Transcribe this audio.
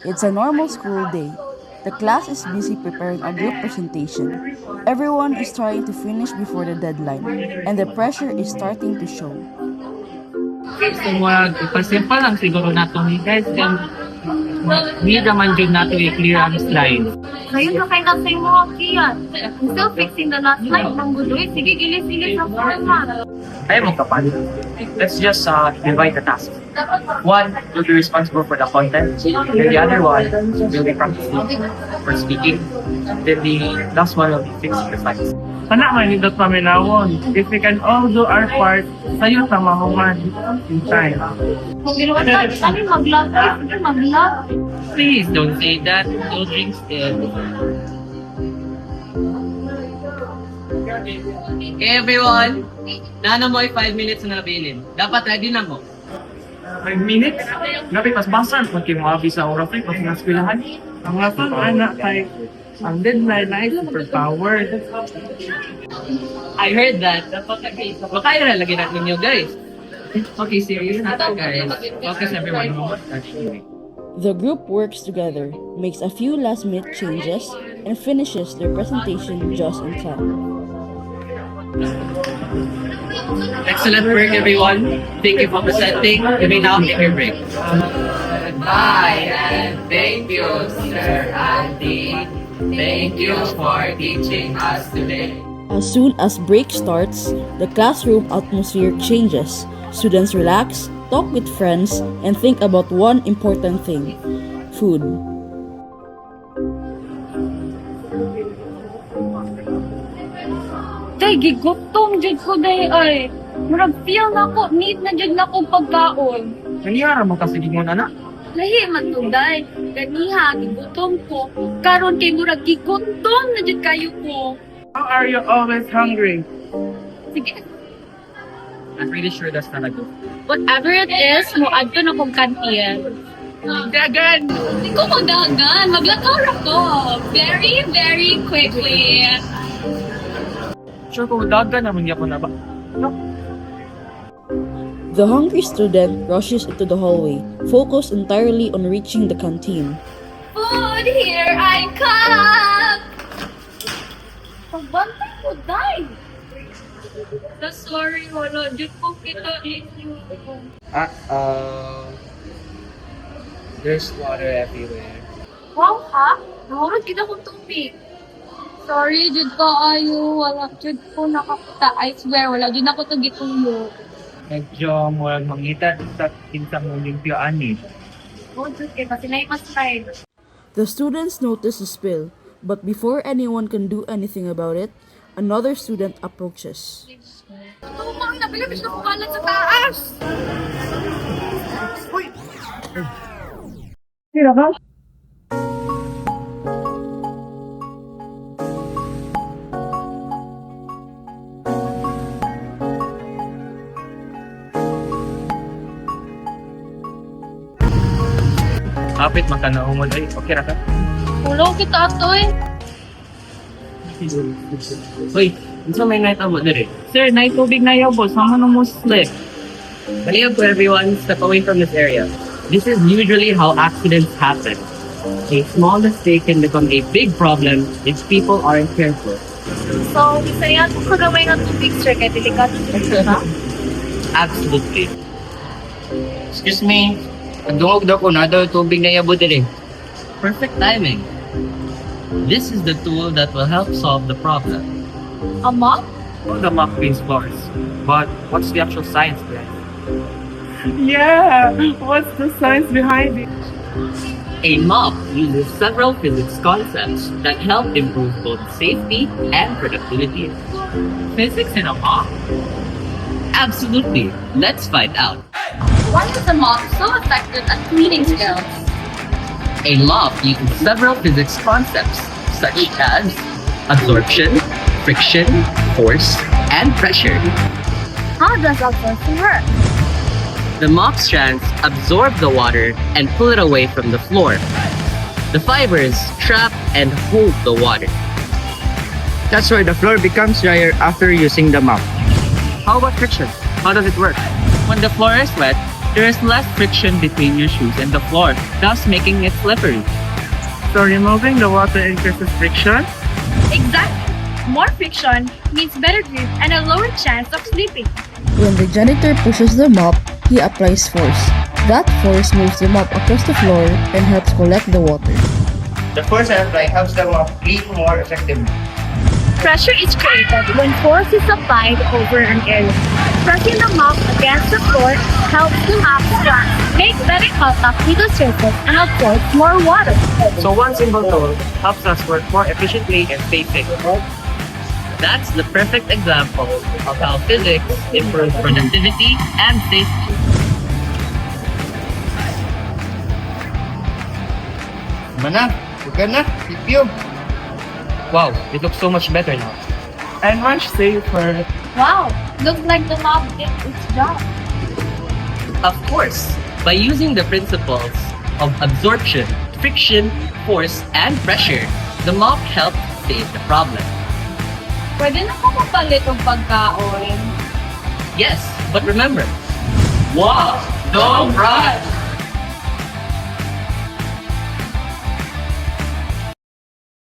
It's a normal school day. The class is busy preparing a group presentation. Everyone is trying to finish before the deadline, and the pressure is starting to show. So, ipasimple lang siguro nato ni guys. Then, need naman dyan nato i-clear ang slide. Ngayon na kayo nasa yung mga kiyan. I'm still fixing the last slide ng gudoy. Sige, gilis-gilis ang forma. Ayaw mo kapan. Let's just divide the tasks. One will be responsible for the content, and the other one will be practicing for speaking. Then the last one will be fixing the slides. Kana man nindot paminawon. If we can all do our part, sayo sa mahuman in time. Kung ginawa tayo, sabi mag-love. Sige, mag-love. Please don't say that. Don't drink still. Hey everyone! Nana mo ay 5 minutes na nabilin. Dapat ready na mo. 5 minutes? Grabe, pasbasan. Magkimabi sa oras rin kasi naskwilahan. Ang lasan, anak, kay ang deadline na ay superpowered. I heard that. Baka yun na lagi natin ninyo guys. Okay, serious na to guys. Focus everyone. The group works together, makes a few last-minute changes, and finishes their presentation just in time. Excellent work everyone. Thank you for presenting. You may now take your break. Goodbye and thank you Sir Andy. Thank you for teaching us today. As soon as break starts, the classroom atmosphere changes. Students relax, talk with friends, and think about one important thing: food. Day, gigutong dyan ko day ay. Murag feel na ko, need na dyan na ko pagkaon. Nangyara mo kasi gingon, anak. Lahi man to day. Ganiha, gigutom ko. Karon kay murag gigutom na dyan kayo ko. How are you always hungry? Sige, I'm pretty sure that's not a good. whatever it is, mo adto na kong kantiyan. Dagan! Hindi ko magagan. Maglakaw ako. Very, very quickly. Sure ko, dagan naman niya ko na ba? No? The hungry student rushes into the hallway, focused entirely on reaching the canteen. Food, here I come! Pagbantay ko, day! Sorry, wala. Diyos ko kita inyo. There's water everywhere. Wow, ha? Nahurot kita kong tubig. Sorry, Jud ko ayo. Wala, Jud ko nakakuta. I swear, wala. Jud ako to gitulo. Medyo murag mangita sa kinsang olimpiyaan eh. Oh, Jud, kaya kasi na mas slide. The students notice the spill, but before anyone can do anything about it, another student approaches. Tumang na, bilabis na kumalat sa taas! Sira ka? Kapit makanaumod ay okay ra ka? Ulo kita atoy. Hoy, unsa may night abo dire? Sir, nay tubig na yaw boss. Sama mo slip. Baliw po everyone, step away from this area. This is usually how accidents happen. A small mistake can become a big problem if people aren't careful. So, bisaya ko kagamay na tubig, sir. Kaya delikado sa Absolutely. Excuse me, nagdungog daw ko na daw tubig na yabo dire. Perfect timing. This is the tool that will help solve the problem. Ama? All the mock face bars. But what's the actual science behind it? Yeah! What's the science behind it? A mop uses several physics concepts that help improve both safety and productivity. Physics in a mop? Absolutely. Let's find out. Why is the mop so effective at cleaning skills? A mop uses several physics concepts such as absorption, friction, force, and pressure. How does absorption work? The mop strands absorb the water and pull it away from the floor. The fibers trap and hold the water. That's why the floor becomes drier after using the mop. How about friction? How does it work? When the floor is wet, There is less friction between your shoes and the floor, thus making it slippery. So removing the water increases friction. Exactly. More friction means better grip and a lower chance of slipping. When the janitor pushes the mop, he applies force. That force moves the mop across the floor and helps collect the water. The force I apply helps the mop clean more effectively. Pressure is created when force is applied over an area. Pressing the mop against the floor helps the mop stand, make better contact with the surface, and absorb more water. So one simple tool helps us work more efficiently and stay safe. That's the perfect example of how physics improves productivity and safety. Mana, huwag na, review. Wow, it looks so much better now. And much safer. Wow, looks like the mop did its job. Of course, by using the principles of absorption, friction, force, and pressure, the mop helped save the problem. Pwede na ko mapalit ng pagkaon. Yes, but remember, walk, don't run!